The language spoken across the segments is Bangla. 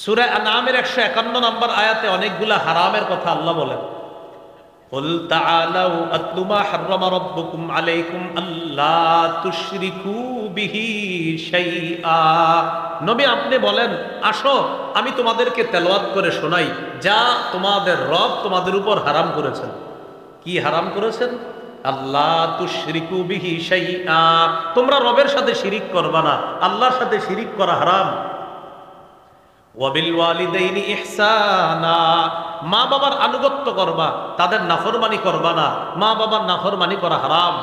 সূরা আনআমের 151 নম্বর আয়াতে অনেকগুলা হারামের কথা আল্লাহ বলেন। কুল তাআলাউ আতলু মা হাররামা রাব্বুকুম আলাইকুম আল্লা তুশরিকু বিহি শাইআ। নবী আপনি বলেন, আসো আমি তোমাদেরকে তেলাওয়াত করে শোনাই যা তোমাদের রব তোমাদের উপর হারাম করেছেন। কি হারাম করেছেন? আল্লাহ তুশরিকু বিহি শাইআ, তোমরা রবের সাথে শিরিক করবা না, আল্লাহর সাথে শিরিক করা হারাম। ওয়াবিল ওয়ালিদাইনি ইহসানা, মা বাবার আনুগত্য করবা, তাদের নাফরমানি করবা না, মা বাবার নাফরমানি করা হারাম।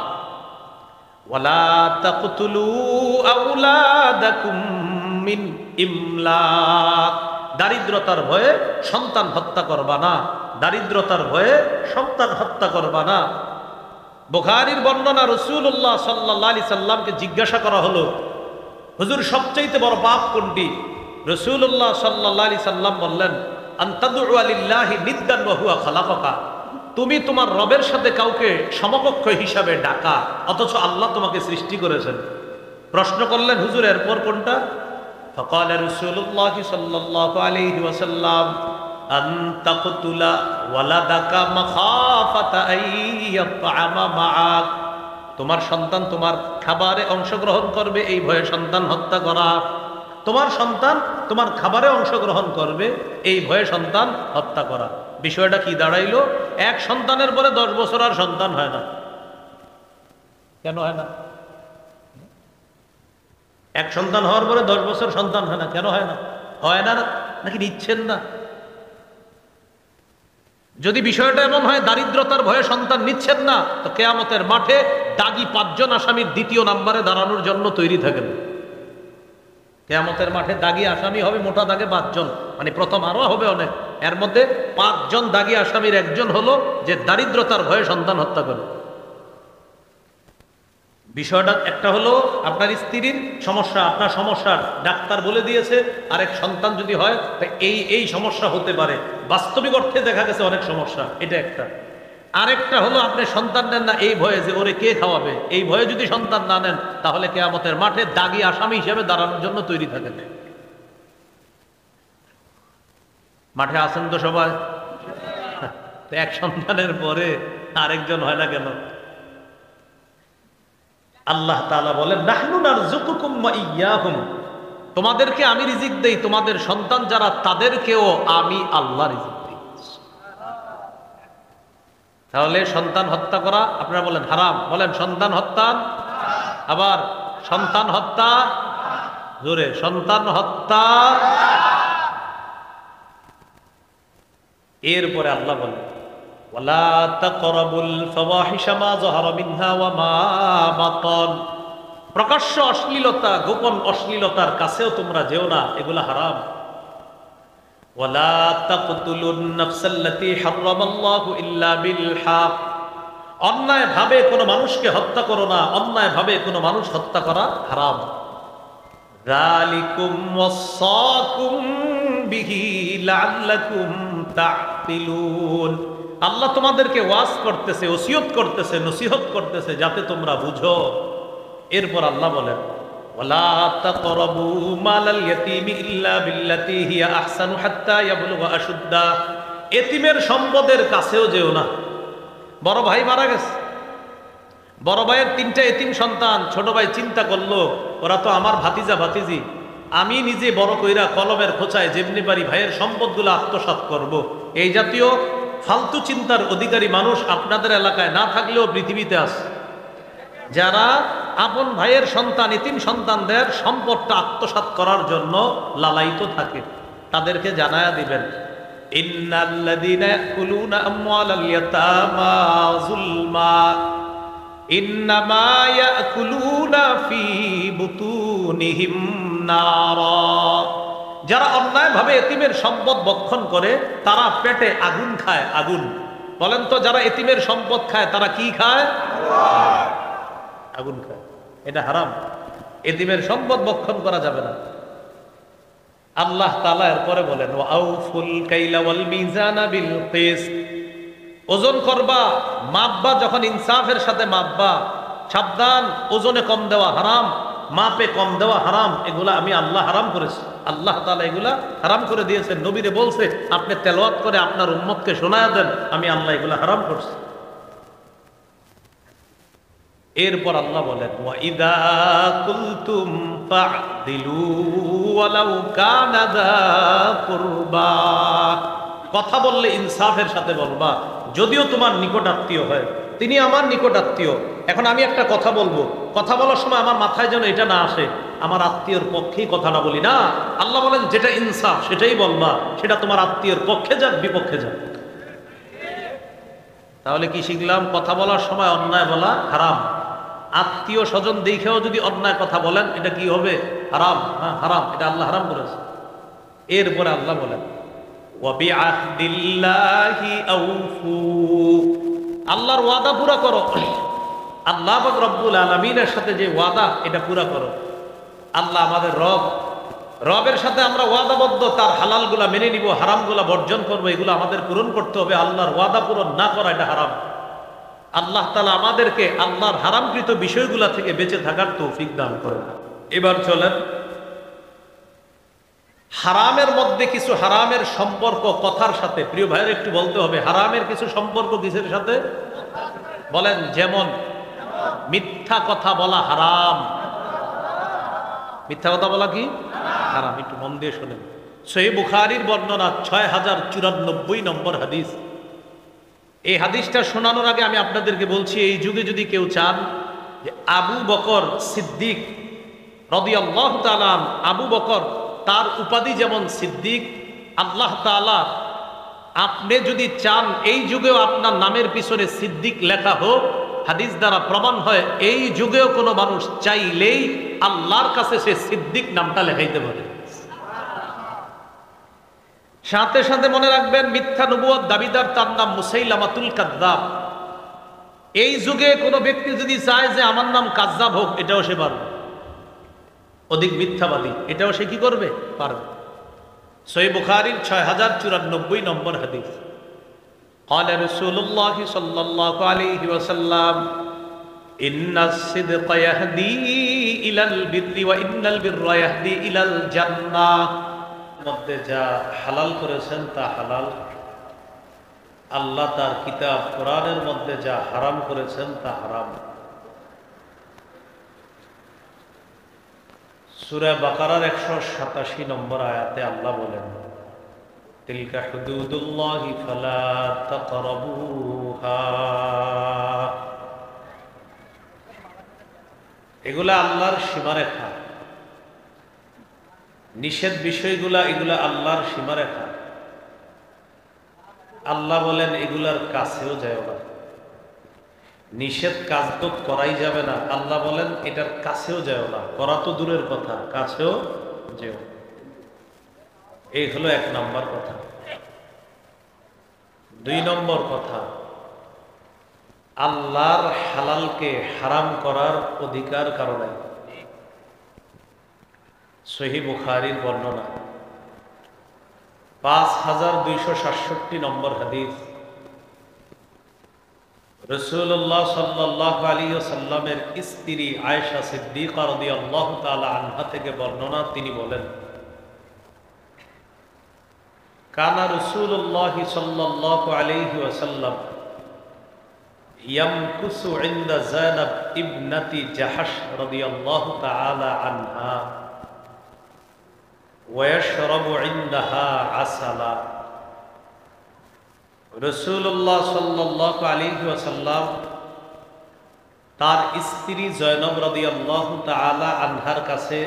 ওয়ালা তাকতুলু আওলাদাকুম মিন ইমলাক, দারিদ্রতার ভয়ে সন্তান হত্যা করবা না, দারিদ্রতার ভয়ে সন্তান হত্যা করবা না। বুখারীর বর্ণনা, রাসূলুল্লাহ সাল্লাল্লাহু আলাইহি সাল্লামকে জিজ্ঞাসা করা হলো, হুজুর সবচেয়ে বড় পাপ কোনটি? রাসূলুল্লাহ সাল্লাল্লাহু আলাইহি সাল্লাম বললেন, আনতাদউ লিল্লাহি নিদ্দান ওয়া হুয়া খালাকাকা, তুমি তোমার রবের সাথে কাউকে সমকক্ষ হিসাবে ডাকা অথচ আল্লাহ তোমাকে সৃষ্টি করেছেন। প্রশ্ন করলেন, হুজুর এরপর কোনটা? ফাকাল রাসূলুল্লাহ সাল্লাল্লাহু আলাইহি ওয়াসাল্লাম, আন তাকতুলা ওয়ালাদাকা মাখাফাতা আইয়াতআমা মাআক, তোমার সন্তান তোমার খাবারে অংশগ্রহণ করবে এই ভয়ে সন্তান হত্যা করা। তোমার সন্তান তোমার খাবারে অংশগ্রহণ করবে এই ভয়ে সন্তান হত্যা করা। বিষয়টা কি দাঁড়াইলো? এক সন্তানের পরে 10 বছর আর সন্তান হয় না। কেন হয় না? এক সন্তান হওয়ার পরে 10 বছর সন্তান হয় না, কেন হয় না? হয় না নাকি নিচ্ছেন না? যদি বিষয়টা এমন হয় দারিদ্রতার ভয়ে সন্তান নিচ্ছেন না, তো কিয়ামতের মাঠে দাগী 5 জন আসামির 2য় নম্বরে দাঁড়ানোর জন্য তৈরি থাকেন। কিয়ামতের মাঠে দাগী আসামি হবে মোটা দাগে 5 জন, মানে প্রথম আরো হবে অনেক, এর মধ্যে 5 জন দাগী আসামির একজন হলো যে দারিদ্রতার ভয়ে সন্তান হত্যা করে। বিষয়টা একটা হলো আপনার স্ত্রীর সমস্যা, আপনার সমস্যার ডাক্তার বলে দিয়েছে, আরেক সন্তান যদি হয় এই সমস্যা হতে পারে, বাস্তবিক অর্থে দেখা গেছে অনেক সমস্যা, এটা একটা। আরেকটা হলো আপনি সন্তান নেন না এই ভয়ে যে ওরে কে খাওয়াবে, এই ভয়ে যদি সন্তান না নেন তাহলে কিয়ামতের মাঠে দাগী আসামি হিসেবে দাঁড়ানোর জন্য তৈরি থাকেন। মাঠে আছেন তো সবাই? এক সন্তানের পরে আরেকজন হয় না কেন? আল্লাহ তাআলা বলেন, নাহনু নারযুকুকুম ওয়া ইয়্যাহুম, তোমাদেরকে আমি রিজিক দেই, তোমাদের সন্তান যারা তাদেরকেও আমি আল্লাহ রিজিক দেই। তাহলে সন্তান হত্যা করা আপনারা বলেন হারাম, বলেন সন্তান হত্যা, আবার সন্তান হত্যা, জোরে সন্তান হত্যা। এরপরে আল্লাহ বলেন, ওয়ালা তাকরাবুল ফাওয়াহিশা মা যাহারা মিনহা ওয়া মা বাতান, প্রকাশ্য অশ্লীলতা গোপন অশ্লীলতার কাছেও তোমরা যেও না, এগুলা হারাম। ওয়ালা তাকতুলুন নাফসাল্লাতী হারামাল্লাহু ইল্লা বিল হক, অন্যায় ভাবে কোনো মানুষকে হত্যা করো না, অন্যায় ভাবে কোনো মানুষ হত্যা করা হারাম। যালিকুম ওয়াসাকুম বিহি লাআল্লাকুম তা'কিলুন, আল্লাহ তোমাদেরকে ওয়াজ করতেছে, ওসিয়ত করতেছে, নসিহত করতেছে যাতে তোমরা বুঝো। এরপর আল্লাহ বলেন, ওয়ালা তাকরাবু মালাল ইয়াতীমি ইল্লা বিল্লাতী হিয়া আহসানু হাত্তা ইয়াবলুগা আশুদ্দা, এতিমের সম্পদের কাছেও যেও না। বড় ভাই মারা গেছে, বড় ভাইয়ের 3টা এতিম সন্তান, ছোট ভাই চিন্তা করলো ওরা তো আমার ভাতিজা ভাতিজি, আমি নিজে বড় কইরা কলমের খোঁচায় যেমনি পারি ভাইয়ের সম্পদগুলো আত্মসাৎ করব। এই জাতীয় ফালতু চিন্তার অধিকারী মানুষ আপনাদের এলাকায় না থাকলেও পৃথিবীতে আছে, যারা আপন ভাইয়ের সন্তান এতিম সন্তানদের সম্পদটা আত্মসাৎ করার জন্য লালায়িত থাকে। তাদেরকে জানায়া দিবেন, ইন্নাল্লাযীনা ইয়াকুলুনা আমওয়ালাল ইয়াতামা যুলমা ইন্নামা ইয়াকুলুনা ফি বুতুনিহিম নারা, যারা অন্যায়ভাবে এতিমের সম্পদ ভক্ষণ করে তারা পেটে আগুন খায়। আগুন, বলেন তো যারা এতিমের সম্পদ খায় তারা কি খায়? আগুন খায়। এটা হারাম, এতিমের সম্পদ ভক্ষণ করা যাবে না। আল্লাহ তাআলা এরপরে বলেন, ওয়াউফুল কাইলা ওয়াল মিজানা বিল কিসত, ওজন করবা, মাপবা, যখন ইনসাফের সাথে মাপবা। সাবধান, ওজনে কম দেওয়া হারাম, মাপে কম দেওয়া হারাম, এগুলা আমি আল্লাহ হারাম করেছি। আল্লাহ তাআলা এগুলা হারাম করে দিয়েছেন। নবীরে বলছে আপনি তেলাওয়াত করে আপনার উম্মতকে শোনায়া দেন, আমি আল্লাহ এগুলা হারাম করছি। এরপর আল্লাহ বলেন ওয়াইদা কুলতুম ফা'দিলু ওয়ালাউ কানা যা কুরবা, কথা বললে ইনসাফের সাথে বলবা, যদিও তোমার নিকটাত্মীয় হয়। তিনি আমার নিকটাত্মীয়। এখন আমি একটা কথা বলবো, কথা বলার সময় আমার মাথায় যেন এটা না আসে আমার আত্মীয়র পক্ষেই কথাটা বলি না। আল্লাহ বলেন যেটা ইনসাফ সেটাই বলবা, সেটা তোমার আত্মীয়র পক্ষে যাক বিপক্ষে যাক। তাহলে কি শিখলাম? কথা বলার সময় অন্যায় বলা হারাম। আত্মীয় স্বজন দেখেও যদি অন্যায় কথা বলেন এটা কি হবে? হারাম। হ্যাঁ হারাম, এটা আল্লাহ হারাম করেছে। এরপরে আল্লাহ বলেন ওয়াবিআহদিল্লাহি আউফু, আল্লাহর ওয়াদা পুরা করো। আল্লাহ পাক রব্বুল আলামিনের সাথে যে ওয়াদা এটা পুরা করো। আল্লাহ আমাদের রব, রবের সাথে আমরা ওয়াদাবদ্ধ, তার হালালগুলা মেনে নিব, হারামগুলা বর্জন করবো, এগুলো আমাদের পূরণ করতে হবে। আল্লাহর ওয়াদা পূরণ না করা এটা হারাম। আল্লাহ তাআলা আমাদেরকে আল্লাহর হারামকৃত বিষয়গুলা থেকে বেঁচে থাকার তৌফিক দান করেন। এবার চলেন হারামের মধ্যে কিছু হারামের সম্পর্ক কথার সাথে। প্রিয় ভাইয়ের একটু বলতে হবে হারামের কিছু সম্পর্ক কিসের সাথে বলেন? যেমন মিথ্যা কথা বলা হারাম। মিথ্যা কথা বলা কি হারাম? একটু মন দিয়ে শোনেন। সহিহ বুখারীর বর্ণনা 6094 নম্বর হাদিস। এই হাদিসটা শোনানোর আগে আমি আপনাদেরকে বলছি, এই যুগে যদি কেউ চান যে আবু বকর সিদ্দিক রাদিয়াল্লাহু তাআলা, আবু বকর তার উপাধি যেমন সিদ্দিক, আল্লাহ তাআলা আপনি যদি চান এই যুগেও আপনার নামের পিছনে সিদ্দিক লেখা হোক, হাদিস দ্বারা প্রমাণ হয় এই যুগেও কোনো মানুষ চাইলেই আল্লাহর কাছে সে সিদ্দিক নামটা লেখাইতে পারে। সাথে সাথে মনে রাখবেন মিথ্যা নবুয়ত দাবিদার তার নাম মুসাইলামাতুল কাযযাব। এই যুগে কোনো ব্যক্তি যদি চায় যে আমার নাম কাযযাব হোক, এটাও সে পারবে। অধিক মিথ্যাবাদী, এটাও সে কি করবে? পারবে। সহিহ বুখারীর 6094 নম্বর হাদিস। قال رسول الله صلى الله عليه وسلم إن الصدق يهدي إلى البر وإن البر يهدي إلى الجنة। মধ্যে যা হালাল করেছেন তা হালাল, আল্লাহ তার কিতাব কোরআনের মধ্যে যা হারাম করেছেন তা হারাম। সূরা বাকারার 187 নম্বর আয়াতে আল্লাহ বলেন তিলকা হুদুদুল্লাহি ফালা তাকরাবুহা, এগুলা আল্লাহর সীমারেখা। নিষেধ বিষয়গুলা এগুলা আল্লাহর সীমারেখা। আল্লাহ বলেন এগুলার কাছেও যায় না। নিষেধ কাজ তো করাই যাবে না, আল্লাহ বলেন এটার কাছেও যায় না। করা তো দূরের কথা, কাছেও যেও। এই হলো 1 নম্বর কথা। 2 নম্বর কথা, আল্লাহর হালালকে হারাম করার অধিকার কারো নাই। সহিহ বুখারীর বর্ণনা 5267 নম্বর হাদিস। রাসূলুল্লাহ সাল্লাল্লাহু আলাইহি ওয়াসাল্লামের স্ত্রী আয়েশা সিদ্দিকা রাদিয়াল্লাহু তাআলা আনহা থেকে বর্ণনা, তিনি বলেন কানা রাসূলুল্লাহ সাল্লাল্লাহু আলাইহি ওয়াসাল্লাম ইয়ামকুসু ইনদা যায়নাব ইবনাতি জাহাশ রাদিয়াল্লাহু তাআলা আনহা ওয়াশরাবু ইনদাহা আসালা। রাসূলুল্লাহ সাল্লাল্লাহু আলাইহি ওয়াসাল্লাম তার স্ত্রী জয়নব রাদিয়াল্লাহু তাআলা আনহার কাছে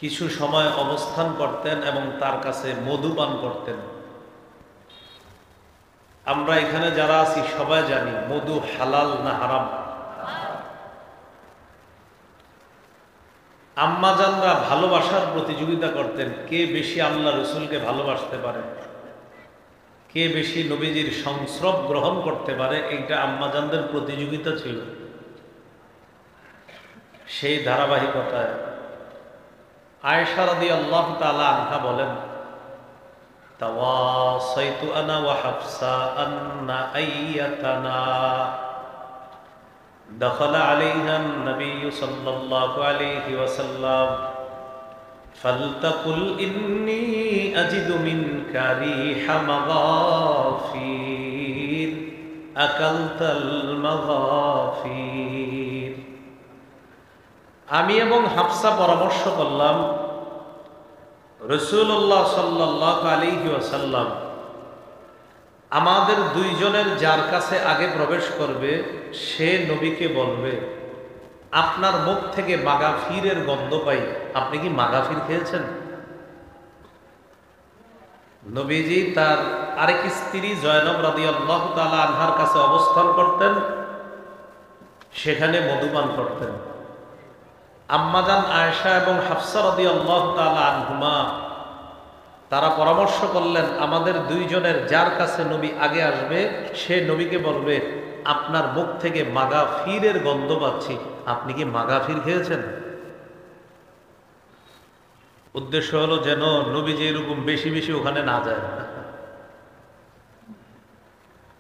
কিছু সময় অবস্থান করতেন এবং তার কাছে মধু পান করতেন। আমরা এখানে যারা আছি সবাই জানি মধু হালাল না হারাম। আম্মাজানরা ভালোবাসার প্রতিযোগিতা করতেন, কে বেশি আল্লাহ রসুলকে ভালোবাসতে পারে, কে বেশি নবীজির সংস্রব গ্রহণ করতে পারে, এইটা আম্মাজানদের প্রতিযোগিতা ছিল। সেই ধারাবাহিকতায় আয়েশা রাদিয়াল্লাহু তাআলা আনহা বলেন তাওয়াসাইতু আনা ওয়া হাফসা আন্না আইয়াতানা দাখালা আলাইহা নবী সাল্লাল্লাহু আলাইহি ওয়াসাল্লাম ফালতাকুল ইন্নী আজিদু মিনকা রিহা মাগাফির আকালতাল মাগাফির। আমি এবং হাফসা পরামর্শ করলাম, রাসূলুল্লাহ সাল্লাল্লাহু আলাইহি ওয়াসাল্লাম আমাদের দুইজনের যার কাছে আগে প্রবেশ করবে সে নবীকে বলবে, আপনার মুখ থেকে মাগাফিরের গন্ধ পাই, আপনি কি মাগাফির খেয়েছেন? নবীজি তার আরেক স্ত্রী জয়নব রাদিয়াল্লাহু তাআলা আনহার কাছে অবস্থান করতেন, সেখানে মধুপান করতেন। আম্মাজান আয়েশা এবং হাফসা রাদিয়াল্লাহু তাআলা আনহুমা তারা পরামর্শ করলেন, আমাদের দুইজনের যার কাছে নবী আগে আসবে সে নবীকে বলবে, আপনার মুখ থেকে মাগাফিরের গন্ধ পাচ্ছি, আপনি কি মাগাফির খেয়েছেন? উদ্দেশ্য হলো যেন নবীজি এরকম বেশি বেশি ওখানে না যায়।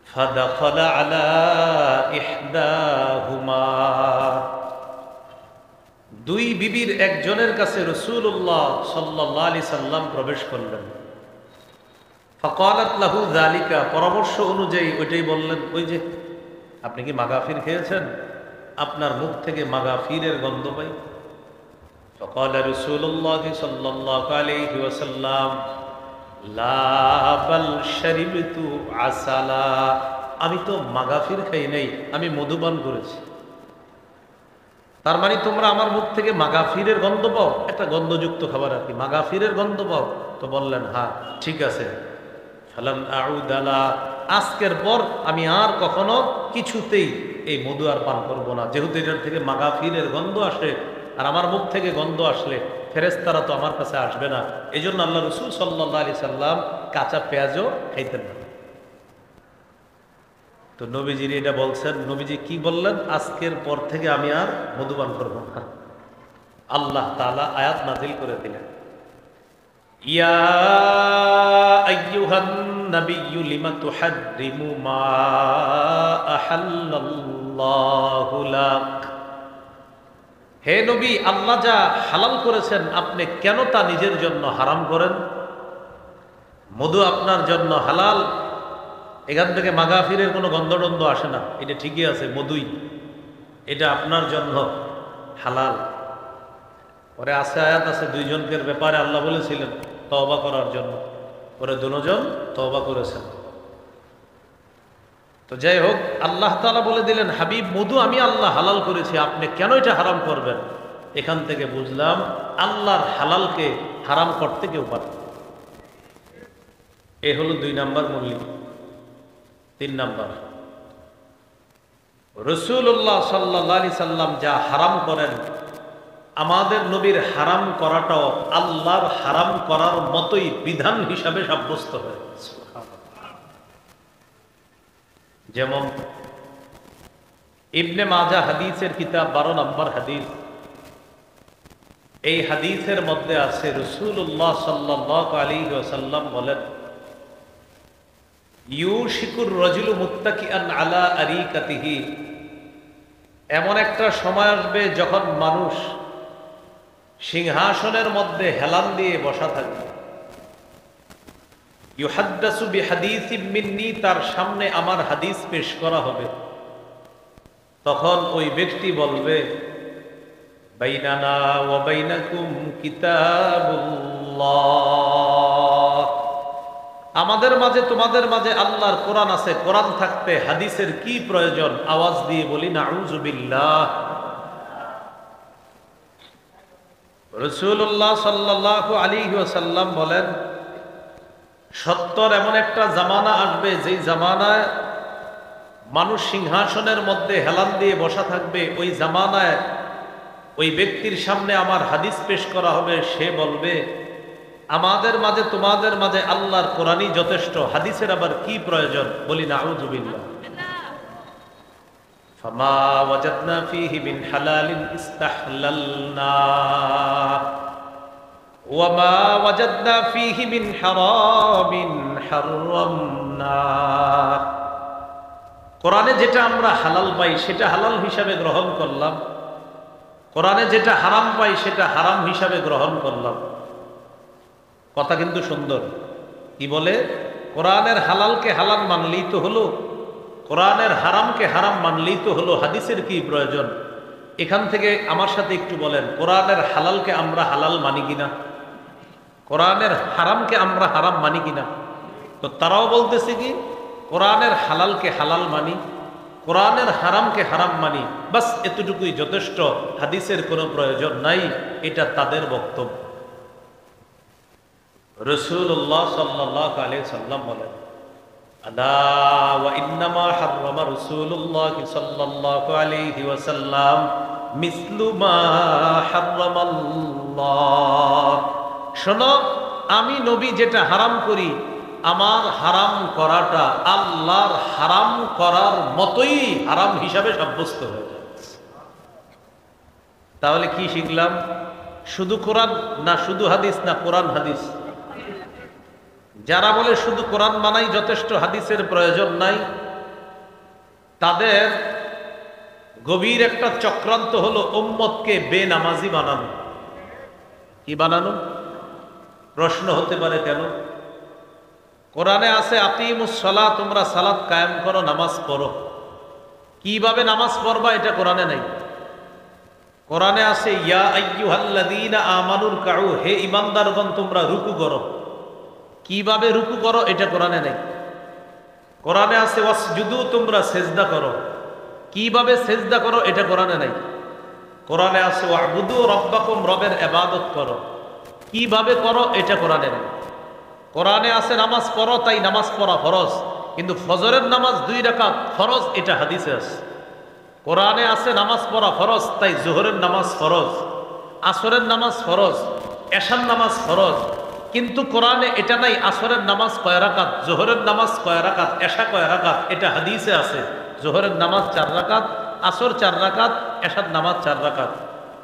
ফাদাখালা আলা ইহদাহুমা, দুই বিবির একজনের কাছে রাসূলুল্লাহ সাল্লাল্লাহু আলাইহি সাল্লাম প্রবেশ করলেন। ফাকালাত লাহু যালিকা, পরামর্শ অনুযায়ী ওইটাই বললেন, ওই যে আপনি কি মাগাফির খেয়েছেন? আপনার মুখ থেকে মাগাফিরের গন্ধ পাই। فقال رسول الله صلى الله عليه وسلم لا بل شربت عسلا, আমি তো মাগাফির খাই নাই, আমি মধুপান করেছি। তার মানে তোমরা আমার মুখ থেকে মাগাফিরের গন্ধ পাও, একটা গন্ধযুক্ত খাবার আর কি, মাগাফিরের গন্ধ পাও? তো বললেন হ্যাঁ, ঠিক আছে। ফালাম আউদ আলা, আজকের পর আমি আর কখনো কিছুতেই এই মধু আর পান করবো না, যেহেতু এটার থেকে মাগাফিরের গন্ধ আসে, আর আমার মুখ থেকে গন্ধ আসলে ফেরেশতারা তো আমার কাছে আসবে না। এই জন্য আল্লাহ রাসূল সাল্লাল্লাহু আলাইহি সাল্লাম কাঁচা পেঁয়াজও খাইতেন না। তো নবীজির এটা বলছেন, নবীজি কি বললেন? আজকের পর থেকে আমি আর মধুপান করব না। আল্লাহ তাআলা আয়াত নাযিল করে দিলেন, ইয়া আইয়ুহান নাবিয়্যু লিমা তুহাররিমু মা আহাল্লাল্লাহু লাক, হে নবী, আল্লাহ যা হালাল করেছেন আপনি কেন তা নিজের জন্য হারাম করেন? মধু আপনার জন্য হালাল, এখান থেকে মাগাফিরের কোনো গন্ধটন্ধ আসে না, এটা ঠিকই আছে, মধুই, এটা আপনার জন্য হালাল। পরে আছে আয়াত আছে দুইজনকের ব্যাপারে আল্লাহ বলেছিলেন তওবা করার জন্য, পরে দুজন তওবা করেছেন। তো যাই হোক, আল্লাহ তাআলা বলে দিলেন, হাবিব মধু আমি আল্লাহ হালাল করেছি, আপনি কেন এটা হারাম করবেন? এখান থেকে বুঝলাম আল্লাহর হালালকে হারাম করতে কেউ পারে। এ হলো 2 নাম্বার মূল্য। 3 নাম্বার, রাসূলুল্লাহ সাল্লাল্লাহু আলাইহি সাল্লাম যা হারাম করেন, আমাদের নবীর হারাম করাটাও আল্লাহর হারাম করার মতোই বিধান হিসাবে সাব্যস্ত হয়। যেমন ইবনে মাজাহ হাদিসের কিতাব 12 নম্বর হাদিস, এই হাদিসের মধ্যে আছে রাসূলুল্লাহ সাল্লাল্লাহু আলাইহি ওয়াসাল্লাম বলেন, ইউশিকুর রাজুলু মুত্তাকিআন আলা আরিকাতিহি, এমন একটা সময় আসবে যখন মানুষ সিংহাসনের মধ্যে হেলান দিয়ে বসা থাকবে। ইউহাদ্দাসু বিহাদিসিম মিন্নি, তার সামনে আমার হাদিস পেশ করা হবে। তখন ওই ব্যক্তি বলবে, বাইনানা ওয়া বাইনাকুম কিতাবুল্লাহ, আমাদের মাঝে তোমাদের মাঝে আল্লাহর কোরআন আছে, কোরআন থাকতে হাদিসের কি প্রয়োজন? আওয়াজ দিয়ে বলি নাউযু বিল্লাহ। রাসূলুল্লাহ সাল্লাল্লাহু আলাইহি ওয়াসাল্লাম বলেন, সত্তর এমন একটা জামানা আসবে যেই জামানায় মানুষ সিংহাসনের মধ্যে হেলান দিয়ে বসা থাকবে। ওই জামানায় ওই ব্যক্তির সামনে আমার হাদিস পেশ করা হবে, সে বলবে, আমাদের মাঝে তোমাদের মাঝে আল্লাহর কোরআনই যথেষ্ট, হাদিসের আবার কি প্রয়োজন? বলি নাউযু বিল্লাহ। ফামা ওয়াজাদনা ফীহি মিন হালালিন ইস্তাহলালনা ওয়া মা ওয়াজাদনা ফীহি মিন হারামিন হারামনা। কোরআনে যেটা আমরা হালাল পাই সেটা হালাল হিসাবে গ্রহণ করলাম, কোরআনে যেটা হারাম পাই সেটা হারাম হিসাবে গ্রহণ করলাম। কথা কিন্তু সুন্দর। কি বলে? কোরআনের হালালকে হালাল মানলেই তো হলো, কোরআনের হারামকে হারাম মানলেই তো হলো, হাদিসের কি প্রয়োজন? এখান থেকে আমার সাথে একটু বলেন, কোরআনের হালালকে আমরা হালাল মানি কিনা, কোরআনের হারামকে আমরা হারাম মানি কিনা? তো তারাও বলতেছে কি, কোরআনের হালালকে হালাল মানি, কোরআনের হারামকে হারাম মানি, বাস এতটুকুই যথেষ্ট, হাদিসের কোনো প্রয়োজন নাই। এটা তাদের বক্তব্য। রাসূলুল্লাহ সাল্লাল্লাহু আলাইহি সাল্লাম বলেন, আলা ওয়া ইন্নামা হাররামা রাসূলুল্লাহ সাল্লাল্লাহু আলাইহি ওয়াসাল্লাম মিসলু মা হাররামাল্লাহ। শোনো, আমি নবী যেটা হারাম করি, আমার হারাম করাটা আল্লাহর হারাম করার মতোই হারাম হিসাবে সাব্যস্ত হয়ে যায়। তাহলে কি শিখলাম? শুধু কোরআন না শুধু হাদিস, না কোরআন হাদিস? যারা বলে শুধু কোরআন মানাই যথেষ্ট, হাদিসের প্রয়োজন নাই, তাদের গভীর একটা চক্রান্ত হলো উম্মতকে বেনামাজি বানানো। কি বানানো? প্রশ্ন হতে পারে কেন? কোরআনে আছে আকিমুস সালাত, তোমরা সালাত কায়েম করো, নামাজ পড়ো। কিভাবে নামাজ পড়বা এটা কোরআনে নাই। কোরআনে আছে ইয়া আইয়ুহাল্লাযীনা আমানুর কাউ, হে ঈমানদারগণ তোমরা রুকু করো। কিভাবে রুকু করো এটা কোরআনে নেই। কোরআনে আছে ওয়াসজুদু, তোমরা সেজদা করো। কিভাবে সেজদা করো এটা কোরআনে নাই। কোরআনে আছে ওয়াবুদু রাব্বাকুম, রবের ইবাদত করো। কিভাবে করো এটা কোরআনে নেই। কোরআনে আছে নামাজ পড়ো, তাই নামাজ পড়া ফরজ, কিন্তু ফজরের নামাজ 2 রাকাত ফরজ, এটা হাদিসে আছে। কোরআনে আছে নামাজ পড়া ফরজ, তাই জোহরের নামাজ ফরজ, আসরের নামাজ ফরজ, এশার নামাজ ফরজ, কিন্তু কোরআনে এটা নাই। আসরের নামাজ কয় রাকাত, জোহরের নামাজ কয় রাকাত, এশা কয় রাকাত, এটা হাদিসে আছে। জোহরের নামাজ 4 রাকাত, আসর 4 রাকাত, এশার নামাজ 4 রাকাত।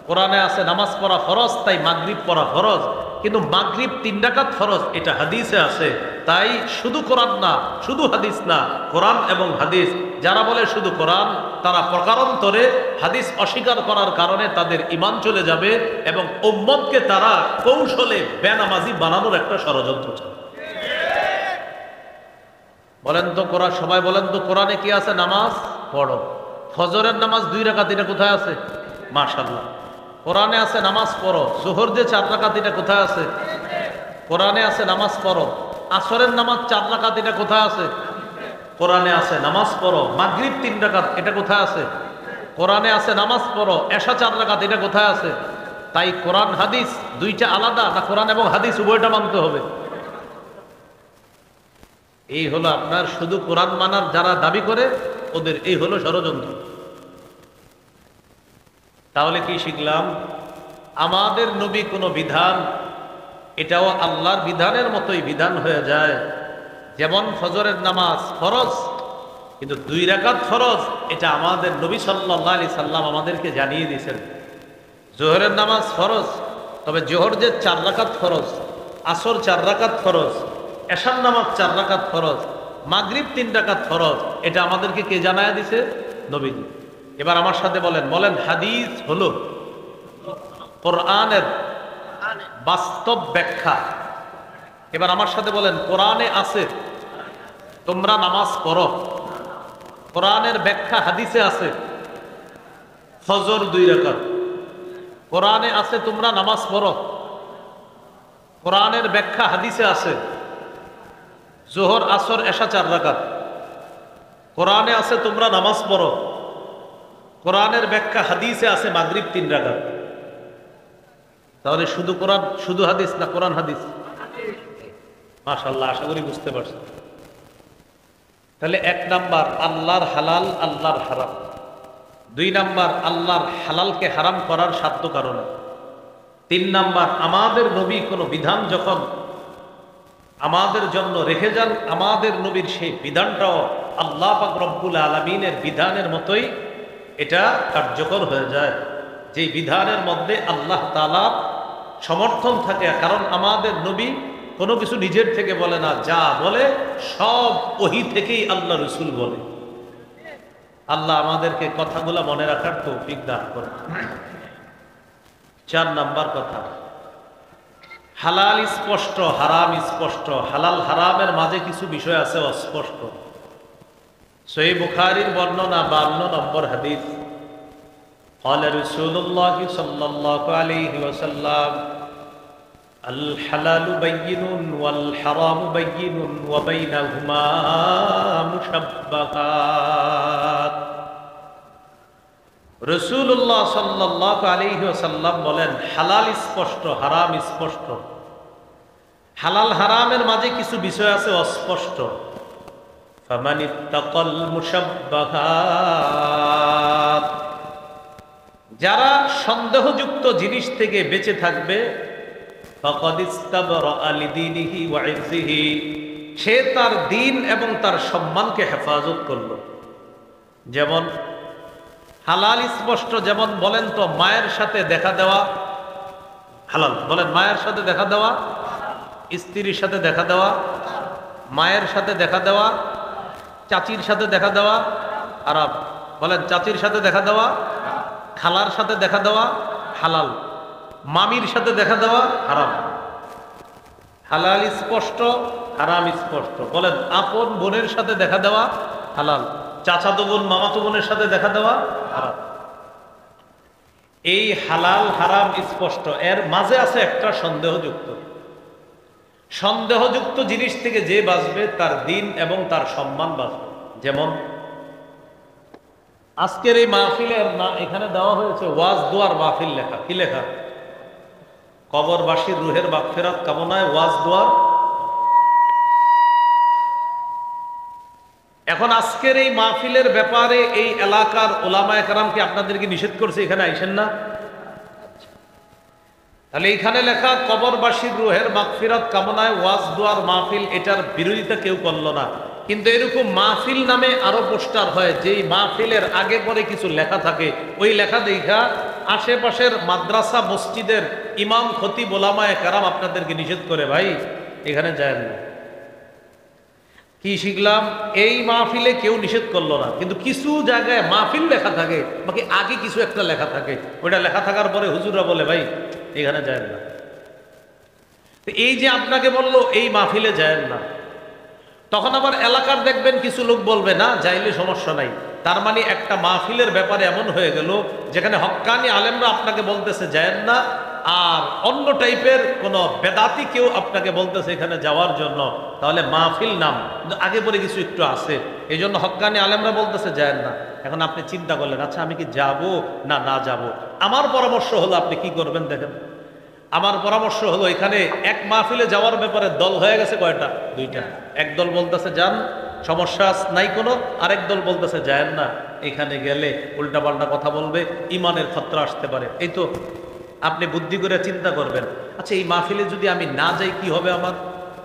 কোরআনে আছে নামাজ পড়া ফরজ, তাই মাগরিব পড়া ফরজ, কিন্তু মাগরিব 3 রাকাত ফরজ, এটা হাদিসে আছে। তাই শুধু কোরআন না, শুধু হাদিস না, কোরআন এবং হাদিস। যারা বলে শুধু কোরআন, তারা প্রকারান্তরে হাদিস অস্বীকার করার কারণে তাদের ঈমান চলে যাবে এবং উম্মতকে তারা কৌশলে বেনামাজি বানানোর একটা ষড়যন্ত্র চালাবে। বলেন তো কোরআন, সবাই বলেন তো কোরআনে কি আছে? নামাজ পড়ো। ফজরের নামাজ 2 রাকাত, এটা কোথায় আছে? মাশাআল্লাহ। কোরআনে আছে নামাজ পড়ো। জোহর যে 4 রাকাত, এটা কোথায় আছে? কোরআনে আছে নামাজ পড়ো। আসরের নামাজ 4 রাকাত, এটা কোথায় আছে? কোরআনে আছে নামাজ পড়ো। মাগরিব 3 রাকাত, এটা কোথায় আছে? কোরআনে আছে নামাজ পড়ো। এশা 4 রাকাত, এটা কোথায় আছে? তাই কোরআন হাদিস দুইটা আলাদা না? কোরআন এবং হাদিস উভয়টা মানতে হবে। এই হলো আপনার শুধু কোরআন মানার যারা দাবি করে, ওদের এই হলো ষড়যন্ত্র। তাহলে কি শিখলাম? আমাদের নবী কোনো বিধান, এটাও আল্লাহর বিধানের মতোই বিধান হয়ে যায়। যেমন ফজরের নামাজ ফরজ, কিন্তু 2 রাকাত ফরজ, এটা আমাদের নবী সাল্লাল্লাহু আলাইহি সাল্লাম আমাদেরকে জানিয়ে দিয়েছেন। জোহরের নামাজ ফরজ, তবে জোহর যে 4 রাকাত ফরজ, আসর 4 রাকাত ফরজ, এশার নামাজ 4 রাকাত ফরজ, মাগরিব 3 রাকাত ফরজ, এটা আমাদেরকে কে জানায়া দিছে? নবীজি। এবার আমার সাথে বলেন, বলেন হাদিস হলো কোরআনের বাস্তব ব্যাখ্যা। এবার আমার সাথে বলেন, কোরআনে আছে তোমরা নামাজ পড়ো। কোরআনের ব্যাখ্যা হাদিসে আছে। ফজর 2 রাকাত, কোরআনে আছে তোমরা নামাজ পড়ো। কোরআনের ব্যাখ্যা হাদিসে আছে। জোহর, আসর, এশা 4 রাকাত, কোরআনে আছে তোমরা নামাজ পড়ো। কোরআনের ব্যাখ্যা হাদিসে আছে মাগরিব 3 রাকাত। তাহলে শুধু কোরআন শুধু হাদিস না কোরআন হাদিস? মাশাআল্লাহ, আশা করি বুঝতে পারছেন। তাহলে 1 নাম্বার আল্লাহর হালাল, আল্লাহর হারাম। 2 নাম্বার আল্লাহর হালালকে হারাম করার সাধ্য কারণে। 3 নাম্বার আমাদের নবী কোনো বিধান যখন আমাদের জন্য রেখে যান, আমাদের নবীর সেই বিধানটাও আল্লাহ পাক রব্বুল আলামিনের বিধানের মতোই এটা কার্যকর হয়ে যায়, যেই বিধানের মধ্যে আল্লাহ তাআলা সমর্থন থাকে। কারণ আমাদের নবী কোনো কিছু নিজের থেকে বলে না, যা বলে সব ওহী থেকেই আল্লাহ রসুল বলে। আল্লাহ আমাদেরকে কথাগুলো মনে রাখার তৌফিক দান করুন। 4 নাম্বার কথা, হালাল স্পষ্ট, হারাম স্পষ্ট। হালাল হারামের মাঝে কিছু বিষয় আছে অস্পষ্ট। সহিহ বুখারীর বর্ণনা 52 নম্বর হাদিস, قال رسول الله صلى الله عليه وسلم الحلال بين والحرام بين وبينهما مشبهات। রাসূলুল্লাহ সাল্লাল্লাহু আলাইহি ওয়াসাল্লাম বলেন, হালাল স্পষ্ট, হারাম স্পষ্ট। হালাল হারামের মাঝে কিছু বিষয় আছে অস্পষ্ট। ফামানিত্তাকাল মুশাব্বাহাত, যারা সন্দেহযুক্ত জিনিস থেকে বেঁচে থাকবে, ফাকাদ ইস্তাবরা লিদীনিহি ওয়া ইরজিহি, সে তার দ্বীন এবং তার সম্মানকে হেফাজত করল। যেমন হালাল স্পষ্ট, যেমন বলেন তো মায়ের সাথে দেখা দেওয়া হালাল, বলেন মায়ের সাথে দেখা দেওয়া, স্ত্রীর সাথে দেখা দেওয়া, মায়ের সাথে দেখা দেওয়া, চাচির সাথে দেখা দেওয়া হারাম। বলেন চাচির সাথে দেখা দেওয়া, খালার সাথে দেখা দেওয়া হালাল, মামির সাথে দেখা দেওয়া হারাম। হালাল স্পষ্ট, হারাম স্পষ্ট। বলেন আপন বোনের সাথে দেখা দেওয়া হালাল, চাচাতো বোন মামাতো বোনের সাথে দেখা দেওয়া হারাম। এই হালাল হারাম স্পষ্ট, এর মাঝে আছে একটা সন্দেহযুক্ত। সন্দেহযুক্ত জিনিস থেকে যে বাঁচবে তার দ্বীন এবং তার সম্মান বাঁচবে। যেমন আজকের এই মাহফিলের না এখানে দেওয়া হয়েছে ওয়াজ দোয়ার মাহফিল লেখা। কি লেখা? কবরবাসীর রুহের মাগফিরাত কামনায় ওয়াজ দোয়ার। এখন আজকের এই মাহফিলের ব্যাপারে এই এলাকার ওলামায়ে কেরামকে আপনাদেরকে নিষেধ করছে এখানে আইসেন না। তাহলে এইখানে লেখা কবরবাসীর রুহের মাগফিরাত কামনায় ওয়াজ দোয়ার মাহফিল, এটার বিরোধিতা কেউ করলো না। কিন্তু এরকম মাহফিল নামে আরো পোস্টার হয়, যেই মাহফিলের আগে পরে কিছু লেখা থাকে, ওই লেখা দেখা আশেপাশের মাদ্রাসা মসজিদের ইমাম খতিব ওলামায়ে কেরাম আপনাদেরকে নিষেধ করে, ভাই এখানে যায় না। কি শিখলাম? এই মাহফিলে কেউ নিষেধ করলো না, কিন্তু কিছু জায়গায় মাহফিল লেখা থাকে, বাকি আগে কিছু একটা লেখা থাকে, ওইটা লেখা থাকার পরে হুজুররা বলে ভাই এখানে যায় না। এই যে আপনাকে বললো এই মাহফিলে যায় না, তখন আবার এলাকার দেখবেন কিছু লোক বলবে না যাইলে সমস্যা নাই। তার মানে একটা মাহফিলের ব্যাপারে এমন হয়ে গেল যেখানে হক্কানি আলেমরা আপনাকে বলতেছে যায় না, আর অন্য টাইপের কোন বেদাতি কেউ আপনাকে বলতেছে এখানে যাওয়ার জন্য। তাহলে মাহফিল নাম আগে পরে কিছু একটু আছে, এই জন্য হক্কানি আলেমরা বলতেছে যায় না। এখন আপনি চিন্তা করলেন, আচ্ছা আমি কি যাব না না যাব? আমার পরামর্শ হলো আপনি কি করবেন দেখেন। আমার পরামর্শ হলো এখানে এক মাহফিলে যাওয়ার ব্যাপারে দল হয়ে গেছে কয়টা? 2টা। এক দল বলতেছে যান, সমস্যা নাই কোনো, আরেক দল বলতেছে যায় না, এখানে গেলে উল্টাপাল্টা কথা বলবে, ইমানের খতরা আসতে পারে। এই তো আপনি বুদ্ধি করে চিন্তা করবেন, আচ্ছা এই মাহফিলে যদি আমি না যাই কি হবে? আমার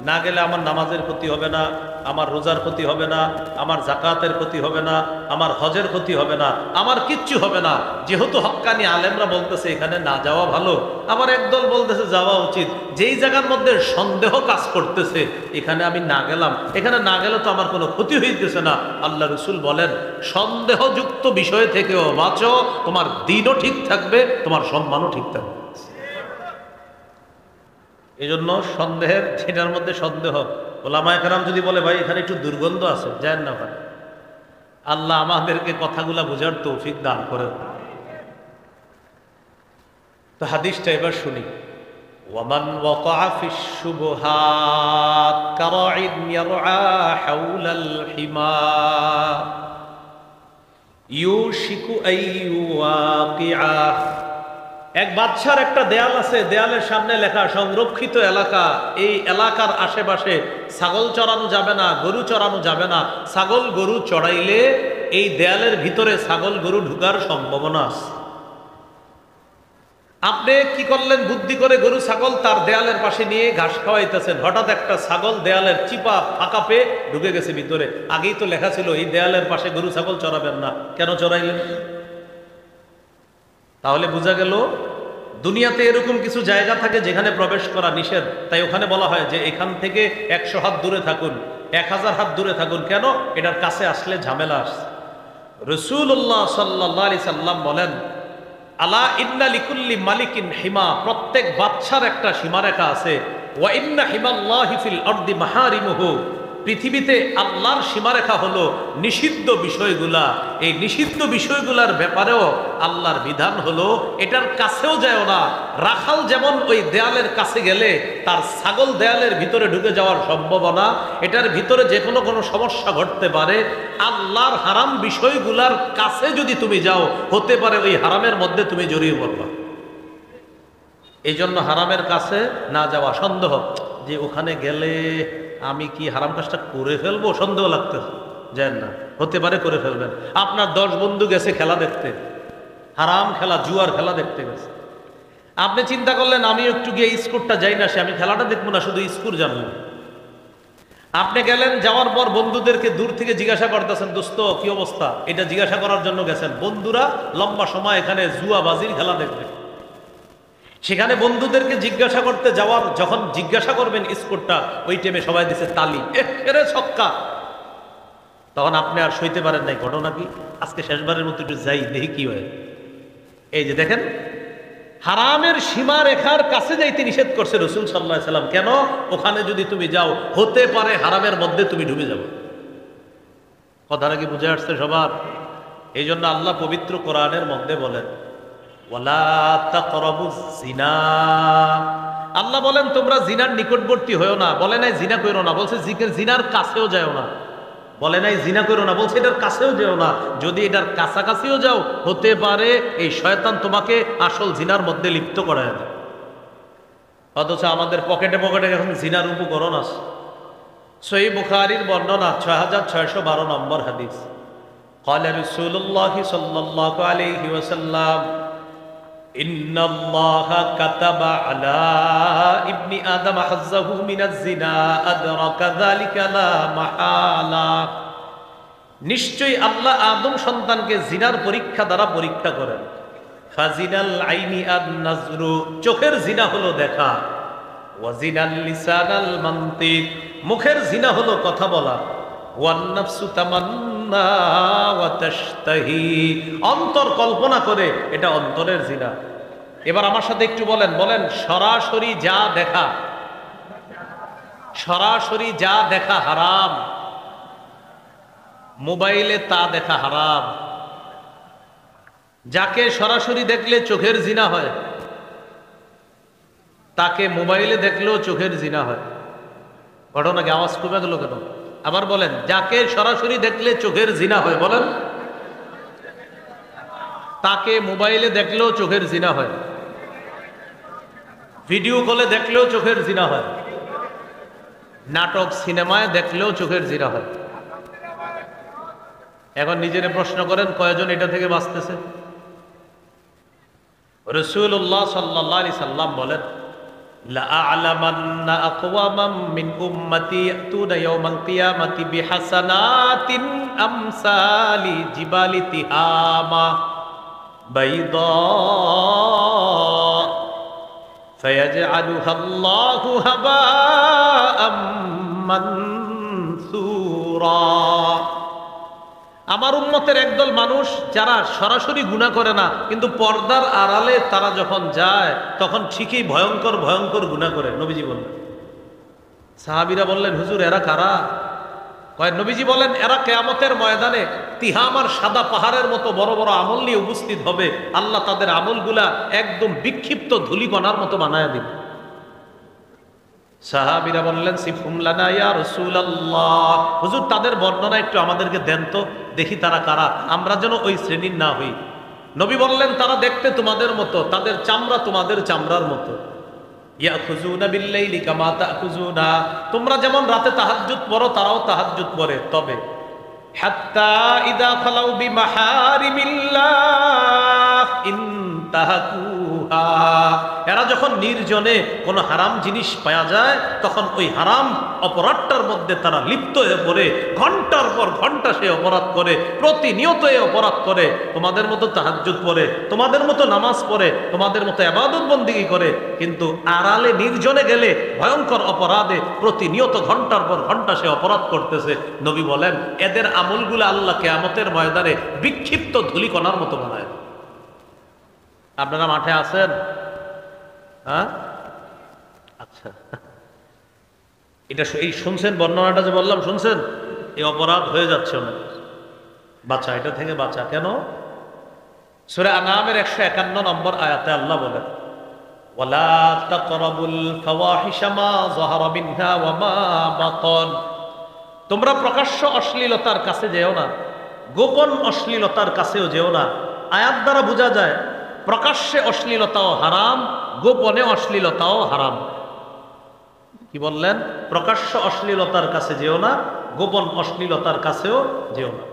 না গেলে আমার নামাজের ক্ষতি হবে না, আমার রোজার ক্ষতি হবে না, আমার জাকাতের ক্ষতি হবে না, আমার হজের ক্ষতি হবে না, আমার কিচ্ছু হবে না। যেহেতু হক্কানি আলেমরা বলতেছে এখানে না যাওয়া ভালো, আবার একদল বলতেছে যাওয়া উচিত। যেই জায়গার মধ্যে সন্দেহ কাজ করতেছে এখানে আমি না গেলাম, এখানে না গেলে তো আমার কোনো ক্ষতি হইতেছে না। আল্লাহ রসুল বলেন সন্দেহযুক্ত বিষয় থেকেও বাঁচো, তোমার দ্বীনও ঠিক থাকবে, তোমার সম্মানও ঠিক থাকবে। এই জন্য সন্দেহের, যেটার মধ্যে সন্দেহ, ওলামায়ে কেরাম যদি বলে ভাই এখানে একটু দুর্গন্ধ আছে, যায় না ভাই। আল্লাহ আমাদেরকে কথাগুলা বোঝার তৌফিক দান করেন। তো হাদিসটা এবার শুনি। ওয়ামান ওয়াকাআ ফিশ শুবহাত কারাইন ইয়ারআ হাওলাল হিমা ইউশিকু আইয়ুওয়াকিআ। এক বাদশার একটা দেয়াল আছে, দেয়ালের সামনে লেখা সংরক্ষিত এলাকা, এই এলাকার আশেপাশে ছাগল চড়ানো যাবে না, গরু চড়ানো যাবে না। ছাগল গরু চড়াইলে এই দেয়ালের ভিতরে ছাগল গরু ঢুকার সম্ভাবনা আছে। আপনি কি করলেন? বুদ্ধি করে গরু ছাগল তার দেয়ালের পাশে নিয়ে ঘাস খাওয়াইতেছেন, হঠাৎ একটা ছাগল দেয়ালের চিপা ফাঁকা পেয়ে ঢুকে গেছে ভিতরে। আগেই তো লেখা ছিল এই দেয়ালের পাশে গরু ছাগল চড়াবেন না, কেন চড়াইলেন? তাহলে বোঝা গেল দুনিয়াতে এরকম কিছু জায়গা থাকে যেখানে প্রবেশ করা নিষেধ। তাই ওখানে বলা হয় যে এখান থেকে 100 হাত দূরে থাকুন, 1000 হাত দূরে থাকুন। কেন? এটার কাছে আসলে ঝামেলা আসছে। রাসূলুল্লাহ সাল্লাল্লাহু আলাইহি সাল্লাম বলেন, আলা ইন্না লিকুল্লি মালিকিন হিমা, প্রত্যেক বাদশার একটা সীমারেখা আছে। ওয়া ইন্না হিমাল্লাহি ফিল আরদি মাহারিমুহু, পৃথিবীতে আল্লাহর সীমারেখা হলো নিষিদ্ধ বিষয়গুলা। এই নিষিদ্ধ বিষয়গুলার ব্যাপারেও আল্লাহর বিধান হলো এটার কাছেও যায় না। রাখাল যেমন ওই দেয়ালের কাছে গেলে তার ছাগল দেয়ালের ভিতরে ঢুকে যাওয়ার সম্ভাবনা, এটার ভিতরে যে কোনো সমস্যা ঘটতে পারে। আল্লাহর হারাম বিষয়গুলার কাছে যদি তুমি যাও, হতে পারে ওই হারামের মধ্যে তুমি জড়িয়ে পড়বা। এই জন্য হারামের কাছে না যাওয়া। সন্দেহ যে ওখানে গেলে আমি কি হারাম কাজটা করে ফেলবো, সন্দেহ লাগতেছে, যান না, হতে পারে করে ফেলবেন। আপনার 10 বন্ধু গেছে খেলা দেখতে, হারাম খেলা, জুয়ার খেলা দেখতে গেছে। আপনি চিন্তা করলেন আমি একটু গিয়ে স্কোরটা যাই না, সে আমি খেলাটা দেখবো না, শুধু স্কোর জানবো। আপনি গেলেন, যাওয়ার পর বন্ধুদেরকে দূর থেকে জিজ্ঞাসা করতেছেন, দোস্ত কি অবস্থা, এটা জিজ্ঞাসা করার জন্য গেছেন। বন্ধুরা লম্বা সময় এখানে জুয়া বাজির খেলা দেখবে। সেখানে বন্ধুদেরকে জিজ্ঞাসা করতে যাওয়ার, যখন জিজ্ঞাসা করবেন স্কোরটা, ওই টাইমে সবাই দিছে তালি, এরে ছক্কা। তখন আপনি আর সইতে পারেন নাই, ঘটনা কি, আজকে শেষবারের মতো একটু যাই, দেখি কি হয়। এই যে দেখেন, হারামের সীমা রেখার কাছে যাইতে নিষেধ করছে রাসূল সাল্লাল্লাহু আলাইহি সাল্লাম। কেন? ওখানে যদি তুমি যাও, হতে পারে হারামের মধ্যে তুমি ডুবে যাবে। কথাটা কি বুঝে আসছে সবার? এই জন্য আল্লাহ পবিত্র কোরআনের মধ্যে বলেন, ওয়ালা তাকরাবুজ জিনা। আল্লাহ বলেন তোমরা জিনার নিকটবর্তী হয়েও না। বলে নাই জিনা করো না, বলছে জিনার কাছেও যাও না। বলে নাই জিনা করো না, বলছে এটার কাছেও যেও না। যদি এটার কাছাকাছিও যাও, হতে পারে এই শয়তান তোমাকে আসল জিনার মধ্যে লিপ্ত করায় দেয়। অথচ আমাদের পকেটে পকেটে এখন জিনার উপকরণ আছে। সহিহ বুখারীর বর্ণনা 6612 নম্বর হাদিস। قال رسول الله صلى الله عليه وسلم إن الله كتب على ابن آدم حظه من الزنا أدرك ذلك لا محالة। নিশ্চয়ই আল্লাহ আদম সন্তানকে জিনার পরীক্ষা দ্বারা পরীক্ষা করেন। ফাজিনাল আইনি আন-নাজরু, চোখের জিনা হলো দেখা। ওয়াজিনাল লিসানাল মানতিক, মুখের জিনা হলো কথা বলা। ওয়ান নাফসু তামান্না ওয়া তাশতাহি, অন্তর কল্পনা করে, এটা অন্তরের জিনা। এবার আমার সাথে একটু বলেন, সরাসরি যা দেখা, সরাসরি যা দেখা হারাম। মোবাইলে তা দেখা হারাম। যাকে সরাসরি দেখলে চোখের জিনা হয়, তাকে মোবাইলে দেখলেও চোখের জিনা হয়। ঘটনাকে আওয়াজ কমে গেল কেন? আবার বলেন, যাকে সরাসরি দেখলে চোখের জিনা হয়, বলেন, তাকে মোবাইলে দেখলেও চোখের জিনা হয়, ভিডিও কলে দেখলেও চোখের জিনা হয়, নাটক সিনেমায় দেখলেও চোখের জিনা হয়। এখন নিজের প্রশ্ন করেন, কয়জন এটা থেকে বাঁচতেছে? রাসূলুল্লাহ সাল্লাল্লাহু আলাইহি সাল্লাম বলেন, লা আ'লামান্না আকওয়ামান মিন উম্মতি ইয়াতুনা ইয়াওমাল কিয়ামাতি বিহাসানাতিন আমসালি জিবালি তিহামা বাইদা ফায়াজআলুহা আল্লাহু হাবাআম মানসুরা। আমার উম্মতের একদল মানুষ যারা সরাসরি গুনাহ করে না, কিন্তু পর্দার আড়ালে তারা যখন যায় তখন ঠিকই ভয়ঙ্কর ভয়ঙ্কর গুনাহ করে। নবীজি বললেন, সাহাবীরা বললেন, হুজুর এরা কারা? কয়, নবীজি বলেন, এরা কিয়ামতের ময়দানে তিহামার সাদা পাহাড়ের মতো বড় বড় আমল নিয়ে উপস্থিত হবে। আল্লাহ তাদের আমলগুলা একদম বিক্ষিপ্ত ধূলিকণার মতো বানায় দিবে। সাহাবীরা বললেন, সিফহুম লানা ইয়া রাসূলুল্লাহ, হুজুর তাদের বর্ণনা একটু আমাদেরকে দেন তো, দেখি তারা কারা, আমরা যেন ওই শ্রেণীর না হই। নবী বললেন, তারা দেখতে তোমাদের মতো, তাদের চামড়া তোমাদের চামড়ার মতো। ইয়াখুজুনা বিল্লাইলি কামা তাখুজুনা, তোমরা যেমন রাতে তাহাজ্জুদ পড়ো তারাও তাহাজ্জুদ পড়ে, তবে হাত্তা ইদা খালাউ বিমাহারিমিল্লাহ ইনতাহাকুহা ফাকুলুহা। এরা যখন নির্জনে কোনো হারাম জিনিস পাওয়া যায় তখন ওই হারাম অপরাধটার মধ্যে তারা লিপ্ত হয়ে পড়ে ঘন্টার পর ঘন্টা সে অপরাধ করে, প্রতিনিয়ত এই অপরাধ করে। তোমাদের মতো তাহাজ্জুদ পড়ে, তোমাদের মতো নামাজ পড়ে, তোমাদের মতো ইবাদত বন্দেগী করে, কিন্তু আড়ালে নির্জনে গেলে ভয়ঙ্কর অপরাধে প্রতিনিয়ত ঘন্টার পর ঘন্টা সে অপরাধ করতেছে। নবী বলেন এদের আমলগুলো আল্লাহ কিয়ামতের ময়দানে বিক্ষিপ্ত ধূলিকণার মতো বানায়। আপনারা মাঠে আছেন? হ্যাঁ, আচ্ছা, এটা এই শুনছেন বর্ণনাটা যে বললাম, শুনছেন? এই অপরাধ হয়ে যাচ্ছে অনেক। বাচ্চা, এটা থেকে বাচ্চা। কেন? সূরা আনআমের 151 নম্বর আয়াতে আল্লাহ বলেন ওয়ালা তাকরাবুল ফাওয়াহিশা মা যাহারা মিনহা ওয়া মা বাতান। তোমরা প্রকাশ্য অশ্লীলতার কাছে যেও না, গোপন অশ্লীলতার কাছেও যেও না। আয়াত দ্বারা বোঝা যায় প্রকাশ্যে অশ্লীলতাও হারাম, গোপনে অশ্লীলতাও হারাম। কি বললেন? প্রকাশ্য অশ্লীলতার কাছে যেও না, গোপন অশ্লীলতার কাছেও যেও না।